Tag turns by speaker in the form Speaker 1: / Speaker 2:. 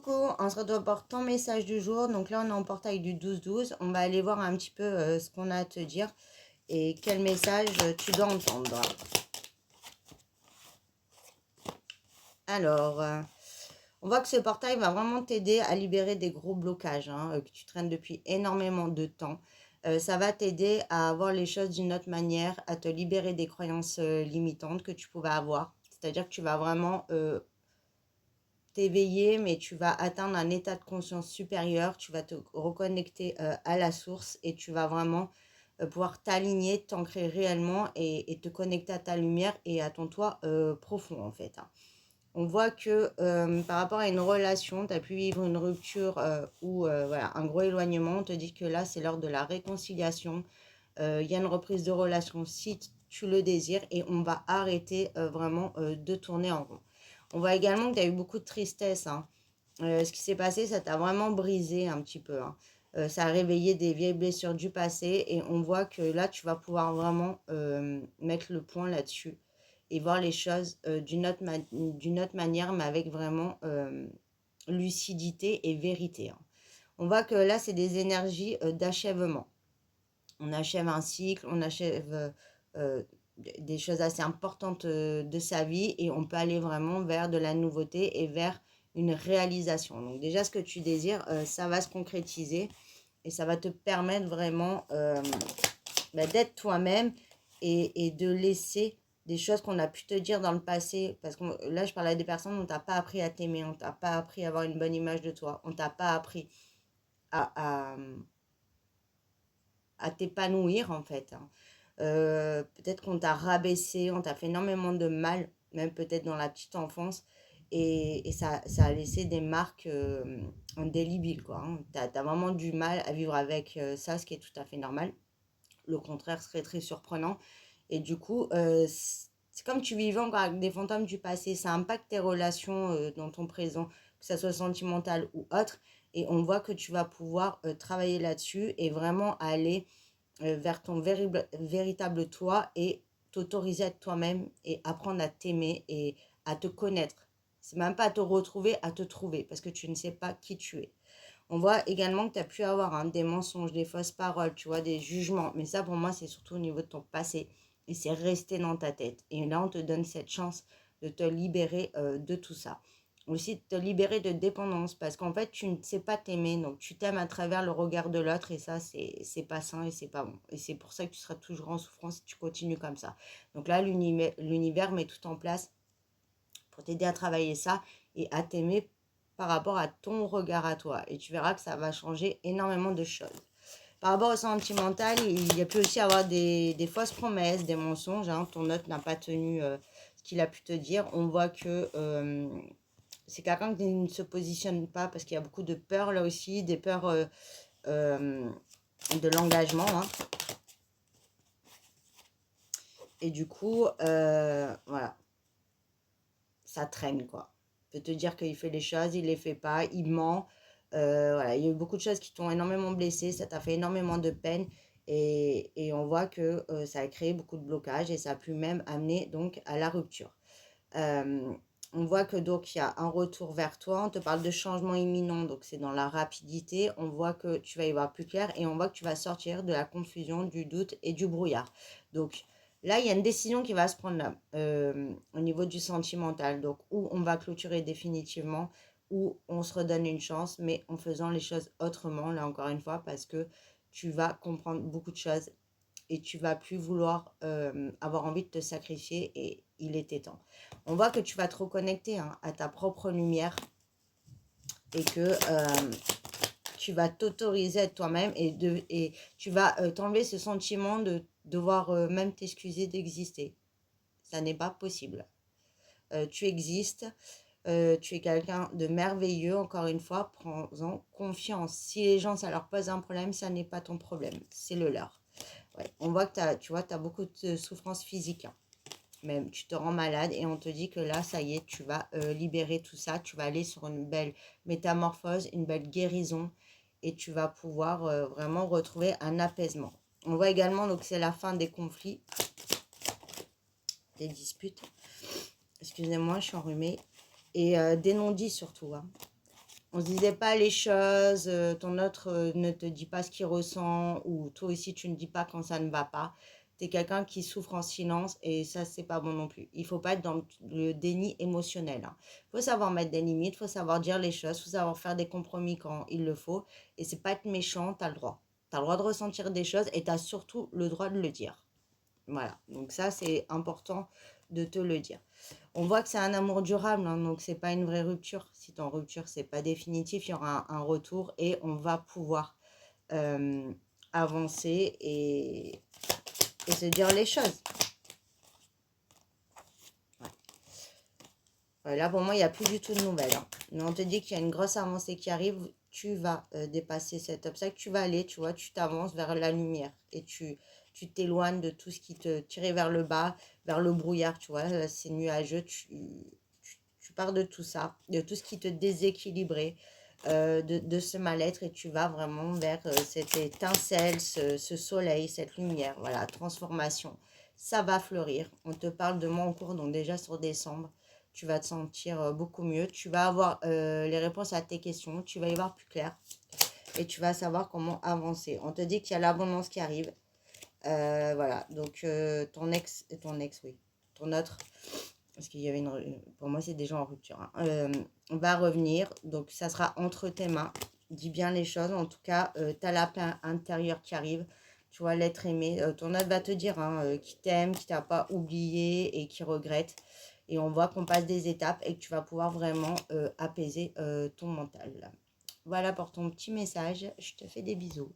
Speaker 1: Coucou, on se retrouve pour ton message du jour. Donc là, on est en portail du 12-12. On va aller voir un petit peu ce qu'on a à te dire et quel message tu dois entendre. Alors, on voit que ce portail va vraiment t'aider à libérer des gros blocages que tu traînes depuis énormément de temps. Ça va t'aider à voir les choses d'une autre manière, à te libérer des croyances limitantes que tu pouvais avoir. C'est-à-dire que tu vas vraiment t'éveiller, mais tu vas atteindre un état de conscience supérieur, tu vas te reconnecter à la source et tu vas vraiment pouvoir t'aligner, t'ancrer réellement et te connecter à ta lumière et à ton toi profond en fait. On voit que par rapport à une relation, tu as pu vivre une rupture ou voilà, un gros éloignement. On te dit que là, c'est l'heure de la réconciliation. Il y a une reprise de relation si tu le désires et on va arrêter vraiment de tourner en rond. On voit également que tu as eu beaucoup de tristesse. Ce qui s'est passé, ça t'a vraiment brisé un petit peu. Ça a réveillé des vieilles blessures du passé et on voit que là, tu vas pouvoir vraiment mettre le point là-dessus et voir les choses d'une autre manière, mais avec vraiment lucidité et vérité. On voit que là, c'est des énergies d'achèvement. On achève un cycle, on achève des choses assez importantes de sa vie et on peut aller vraiment vers de la nouveauté et vers une réalisation. Donc déjà, ce que tu désires, ça va se concrétiser et ça va te permettre vraiment d'être toi-même et de laisser des choses qu'on a pu te dire dans le passé. Parce que là, je parle à des personnes, on t'a pas appris à t'aimer, on t'a pas appris à avoir une bonne image de toi, on t'a pas appris à, à t'épanouir en fait. Peut-être qu'on t'a rabaissé, on t'a fait énormément de mal, même peut-être dans la petite enfance. Et ça a laissé des marques indélébiles, quoi. T'as vraiment du mal à vivre avec ça, ce qui est tout à fait normal. Le contraire serait très surprenant. Et du coup, c'est comme tu vivais encore avec des fantômes du passé. Ça impacte tes relations dans ton présent, que ça soit sentimental ou autre. Et on voit que tu vas pouvoir travailler là-dessus et vraiment aller vers ton véritable toi et t'autoriser à être toi-même et apprendre à t'aimer et à te connaître. C'est même pas à te retrouver, à te trouver parce que tu ne sais pas qui tu es. On voit également que tu as pu avoir des mensonges, des fausses paroles, tu vois, des jugements. Mais ça, pour moi, c'est surtout au niveau de ton passé. Et c'est resté dans ta tête. Et là, on te donne cette chance de te libérer de tout ça. Aussi, de te libérer de dépendance. Parce qu'en fait, tu ne sais pas t'aimer. Donc, tu t'aimes à travers le regard de l'autre. Et ça, c'est pas sain et c'est pas bon. Et c'est pour ça que tu seras toujours en souffrance si tu continues comme ça. Donc là, l'univers met tout en place pour t'aider à travailler ça et à t'aimer par rapport à ton regard à toi. Et tu verras que ça va changer énormément de choses. Par rapport au sentimental, il y a pu aussi avoir des fausses promesses, des mensonges. Ton hôte n'a pas tenu ce qu'il a pu te dire. On voit que c'est quelqu'un qui ne se positionne pas parce qu'il y a beaucoup de peurs là aussi, des peurs de l'engagement. Et du coup, voilà, ça traîne quoi. Peut te dire qu'il fait les choses, il les fait pas, il ment. Voilà, il y a eu beaucoup de choses qui t'ont énormément blessé, ça t'a fait énormément de peine et on voit que ça a créé beaucoup de blocages et ça a pu même amener donc à la rupture. Euh, on voit que donc il y a un retour vers toi, on te parle de changement imminent, donc c'est dans la rapidité, on voit que tu vas y voir plus clair et on voit que tu vas sortir de la confusion, du doute et du brouillard. Donc là, il y a une décision qui va se prendre là, au niveau du sentimental, donc où on va clôturer définitivement, où on se redonne une chance, mais en faisant les choses autrement, là encore une fois, parce que tu vas comprendre beaucoup de choses et tu vas plus vouloir avoir envie de te sacrifier et il était temps. On voit que tu vas te reconnecter à ta propre lumière et que tu vas t'autoriser à être toi-même et tu vas t'enlever ce sentiment de devoir même t'excuser d'exister. Ça n'est pas possible. Tu existes, tu es quelqu'un de merveilleux, encore une fois, prends-en confiance. Si les gens, ça leur pose un problème, ça n'est pas ton problème, c'est le leur. Ouais. On voit que tu as beaucoup de souffrance physique. Même tu te rends malade et on te dit que là, ça y est, tu vas libérer tout ça. Tu vas aller sur une belle métamorphose, une belle guérison et tu vas pouvoir vraiment retrouver un apaisement. On voit également donc c'est la fin des conflits, des disputes. Excusez-moi, je suis enrhumée. Et des non-dits surtout. on se disait pas les choses, ton autre ne te dit pas ce qu'il ressent, ou toi aussi tu ne dis pas quand ça ne va pas. Tu es quelqu'un qui souffre en silence et ça, c'est pas bon non plus. Il faut pas être dans le déni émotionnel, hein. Faut savoir mettre des limites, faut savoir dire les choses, faut savoir faire des compromis quand il le faut. Et c'est pas être méchant, tu as le droit. Tu as le droit de ressentir des choses et tu as surtout le droit de le dire. Voilà, donc ça, c'est important de te le dire. On voit que c'est un amour durable, hein, donc c'est pas une vraie rupture. Si tu es en rupture, c'est pas définitif, il y aura un retour et on va pouvoir euh, avancer et se dire les choses. Ouais. Ouais, là, pour moi, il n'y a plus du tout de nouvelles, hein. Mais on te dit qu'il y a une grosse avancée qui arrive, tu vas dépasser cet obstacle, tu vas aller, tu vois, tu t'avances vers la lumière et tu t'éloignes de tout ce qui te tirait vers le bas, vers le brouillard, tu vois, là, c'est nuageux, tu pars de tout ça, de tout ce qui te déséquilibrait, de ce mal-être et tu vas vraiment vers cette étincelle, ce soleil, cette lumière, voilà, transformation. Ça va fleurir. On te parle de mois en cours, donc déjà sur décembre, tu vas te sentir beaucoup mieux. Tu vas avoir les réponses à tes questions, tu vas y voir plus clair et tu vas savoir comment avancer. On te dit qu'il y a l'abondance qui arrive. Voilà, donc ton ex, oui, ton autre, parce qu'il y avait pour moi c'est déjà en rupture, hein. On va revenir, donc ça sera entre tes mains. Dis bien les choses, en tout cas, tu as la paix intérieure qui arrive, tu vois, l'être aimé. Ton autre va te dire hein, qu'il t'aime, qu'il t'a pas oublié et qu'il regrette. Et on voit qu'on passe des étapes et que tu vas pouvoir vraiment apaiser ton mental. Voilà pour ton petit message, je te fais des bisous.